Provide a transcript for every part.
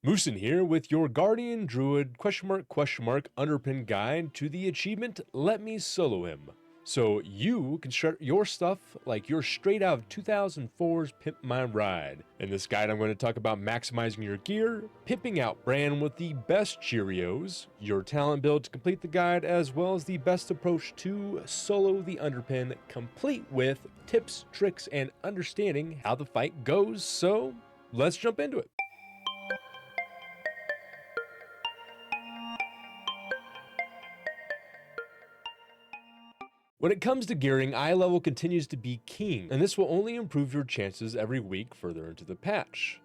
Moosin here with your Guardian Druid Underpin guide to the achievement Let Me Solo Him. So you can start your stuff like you're straight out of 2004's Pimp My Ride. In this guide I'm going to talk about maximizing your gear, pimping out Brann with the best Cheerios, your talent build to complete the guide, as well as the best approach to solo the Underpin, complete with tips, tricks, and understanding how the fight goes. So let's jump into it. When it comes to gearing, eye level continues to be king, and this will only improve your chances every week further into the patch.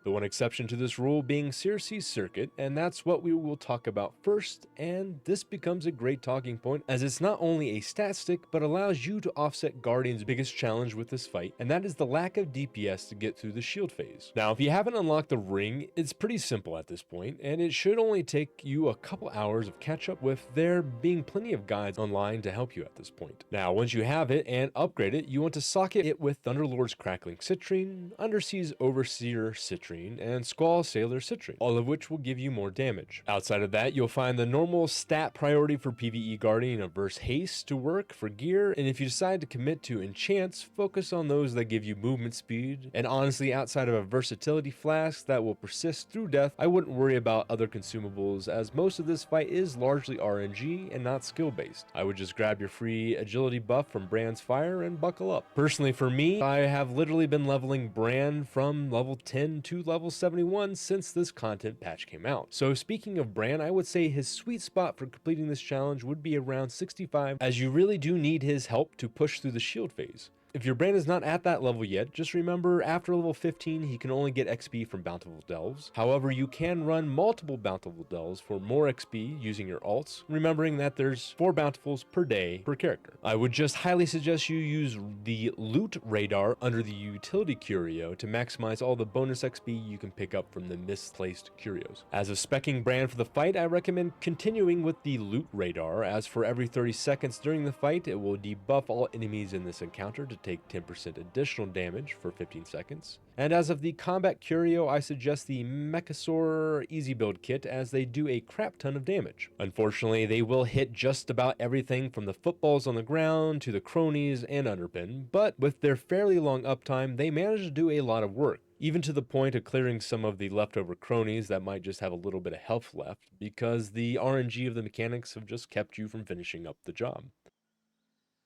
The one exception to this rule being Circe's Circuit, and that's what we will talk about first, and this becomes a great talking point as it's not only a stat stick, but allows you to offset Guardian's biggest challenge with this fight, and that is the lack of DPS to get through the shield phase. Now, if you haven't unlocked the ring, it's pretty simple at this point, and it should only take you a couple hours of catch up, with there being plenty of guides online to help you at this point. Now, once you have it and upgrade it, you want to socket it with Thunderlord's Crackling Citrine, Undersea's Overseer Citrine, and Squall Sailor Citrine, all of which will give you more damage. Outside of that, you'll find the normal stat priority for PvE Guardian of Burst Haste to work for gear, and if you decide to commit to enchants, focus on those that give you movement speed, and honestly, outside of a versatility flask that will persist through death, I wouldn't worry about other consumables, as most of this fight is largely RNG and not skill based. I would just grab your free agility buff from Brann's Fire and buckle up. Personally for me, I have literally been leveling Brann from level 10 to level 71 since this content patch came out. So speaking of Brann, I would say his sweet spot for completing this challenge would be around 65, as you really do need his help to push through the shield phase. If your Brann is not at that level yet, just remember after level 15 he can only get XP from Bountiful Delves. However, you can run multiple Bountiful Delves for more XP using your alts, remembering that there's 4 Bountifuls per day per character. I would just highly suggest you use the Loot Radar under the Utility Curio to maximize all the bonus XP you can pick up from the misplaced curios. As of speccing Brann for the fight, I recommend continuing with the Loot Radar, as for every 30 seconds during the fight, it will debuff all enemies in this encounter to take 10% additional damage for 15 seconds. And as of the Combat Curio, I suggest the Mechasaur Easy Build Kit, as they do a crap ton of damage. Unfortunately, they will hit just about everything from the footballs on the ground to the cronies and Underpin, but with their fairly long uptime, they manage to do a lot of work, even to the point of clearing some of the leftover cronies that might just have a little bit of health left, because the RNG of the mechanics have just kept you from finishing up the job.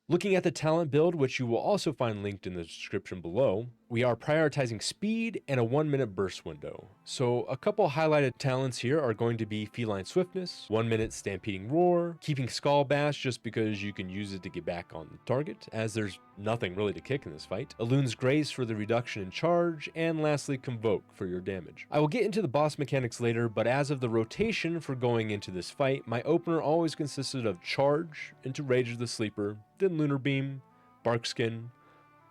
Looking at the talent build, which you will also find linked in the description below, we are prioritizing speed and a 1-minute burst window. So a couple highlighted talents here are going to be Feline Swiftness, 1-minute Stampeding Roar, keeping Skull Bash just because you can use it to get back on the target, as there's nothing really to kick in this fight, Elun's Grace for the reduction in charge, and lastly Convoke for your damage. I will get into the boss mechanics later, but as of the rotation for going into this fight, my opener always consisted of Charge into Rage of the Sleeper, then Lunar Beam, Barkskin,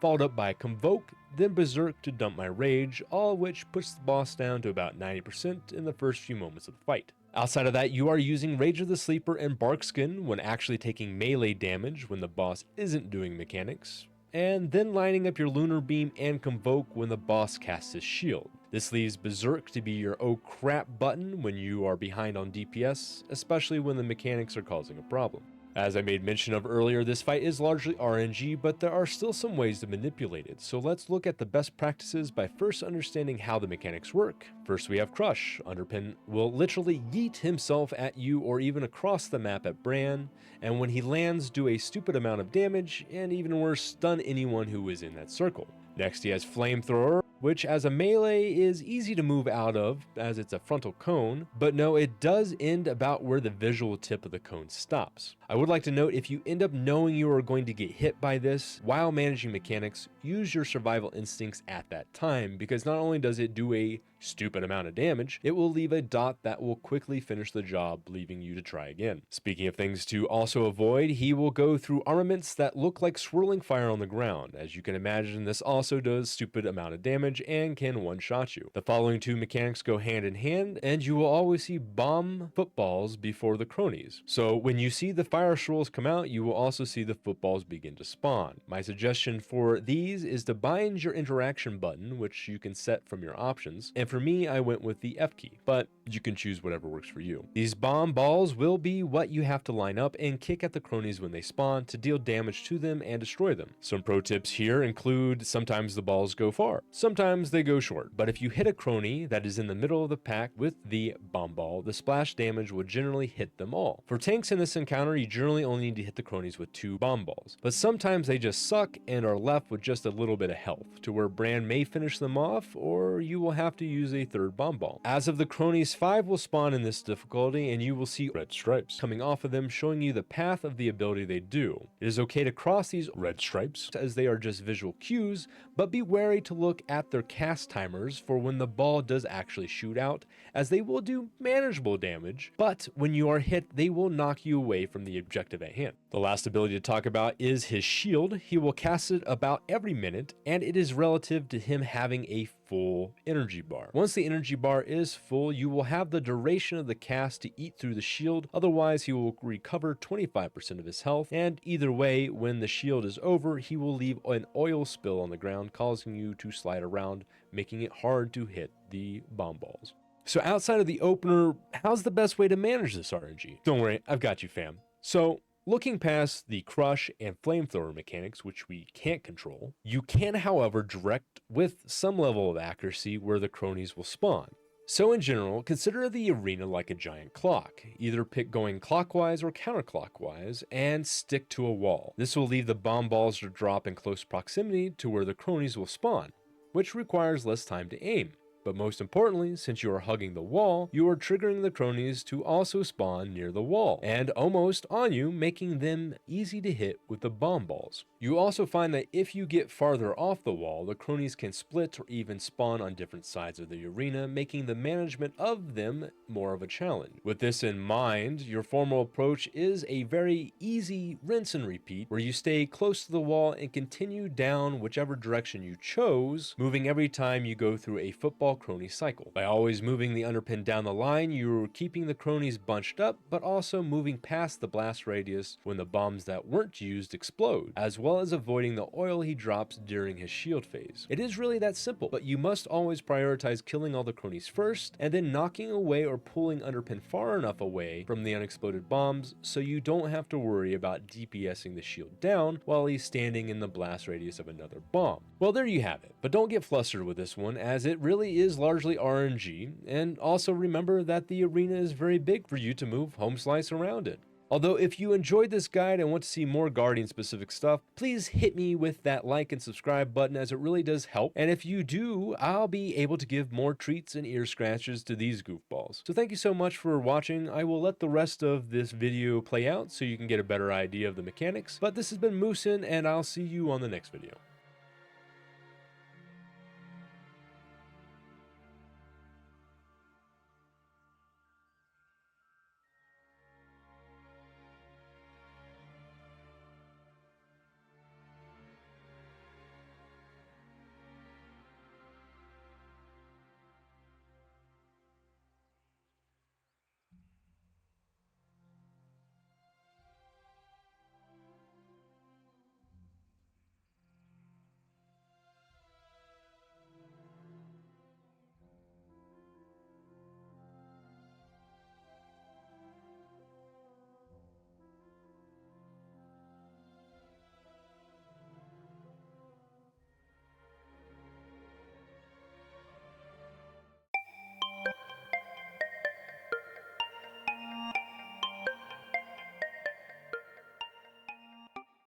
followed up by Convoke, then Berserk to dump my rage, all of which puts the boss down to about 90% in the first few moments of the fight. Outside of that, you are using Rage of the Sleeper and Barkskin when actually taking melee damage when the boss isn't doing mechanics, and then lining up your Lunar Beam and Convoke when the boss casts his shield. This leaves Berserk to be your oh crap button when you are behind on DPS, especially when the mechanics are causing a problem. As I made mention of earlier, this fight is largely RNG, but there are still some ways to manipulate it, so let's look at the best practices by first understanding how the mechanics work. First we have Crush. Underpin will literally yeet himself at you or even across the map at Brann, and when he lands, do a stupid amount of damage, and even worse, stun anyone who is in that circle. Next he has Flamethrower, which as a melee is easy to move out of as it's a frontal cone, but no, it does end about where the visual tip of the cone stops. I would like to note, if you end up knowing you are going to get hit by this while managing mechanics, use your survival instincts at that time, because not only does it do a stupid amount of damage, it will leave a dot that will quickly finish the job, leaving you to try again. Speaking of things to also avoid, he will go through armaments that look like swirling fire on the ground. As you can imagine, this also does stupid amount of damage and can one-shot you. The following two mechanics go hand in hand, and you will always see bomb footballs before the cronies. So when you see the fire swirls come out, you will also see the footballs begin to spawn. My suggestion for these is to bind your interaction button, which you can set from your options, and for me, I went with the F key, but you can choose whatever works for you. These bomb balls will be what you have to line up and kick at the cronies when they spawn to deal damage to them and destroy them. Some pro tips here include sometimes the balls go far, sometimes they go short, but if you hit a crony that is in the middle of the pack with the bomb ball, the splash damage will generally hit them all. For tanks in this encounter, you generally only need to hit the cronies with 2 bomb balls, but sometimes they just suck and are left with just a little bit of health, to where Brann may finish them off, or you will have to use a 3rd bomb ball. As of the cronies, 5 will spawn in this difficulty, and you will see red stripes coming off of them, showing you the path of the ability they do. It is okay to cross these red stripes, as they are just visual cues, but be wary to look at their cast timers for when the ball does actually shoot out, as they will do manageable damage, but when you are hit, they will knock you away from the objective at hand. The last ability to talk about is his shield. He will cast it about every minute, and it is relative to him having a full energy bar. Once the energy bar is full, you will have the duration of the cast to eat through the shield, otherwise he will recover 25% of his health, and either way, when the shield is over, he will leave an oil spill on the ground, causing you to slide around, making it hard to hit the bomb balls. So outside of the opener, how's the best way to manage this RNG? Don't worry, I've got you, fam. So looking past the crush and flamethrower mechanics, which we can't control, you can, however, direct with some level of accuracy where the cronies will spawn. So in general, consider the arena like a giant clock. Either pick going clockwise or counterclockwise and stick to a wall. This will leave the bomb balls to drop in close proximity to where the cronies will spawn, which requires less time to aim. But most importantly, since you are hugging the wall, you are triggering the cronies to also spawn near the wall and almost on you, making them easy to hit with the bomb balls. You also find that if you get farther off the wall, the cronies can split or even spawn on different sides of the arena, making the management of them more of a challenge. With this in mind, your formal approach is a very easy rinse and repeat, where you stay close to the wall and continue down whichever direction you chose, moving every time you go through a football crony cycle. By always moving the underpin down the line, you're keeping the cronies bunched up, but also moving past the blast radius when the bombs that weren't used explode, as well as avoiding the oil he drops during his shield phase. It is really that simple, but you must always prioritize killing all the cronies first, and then knocking away or pulling underpin far enough away from the unexploded bombs so you don't have to worry about DPSing the shield down while he's standing in the blast radius of another bomb. Well, there you have it, but don't get flustered with this one, as it really is largely RNG, and also remember that the arena is very big for you to move home slice around it. Although if you enjoyed this guide and want to see more Guardian specific stuff, please hit me with that like and subscribe button, as it really does help. And if you do, I'll be able to give more treats and ear scratches to these goofballs. So thank you so much for watching. I will let the rest of this video play out so you can get a better idea of the mechanics. But this has been Moosin, and I'll see you on the next video.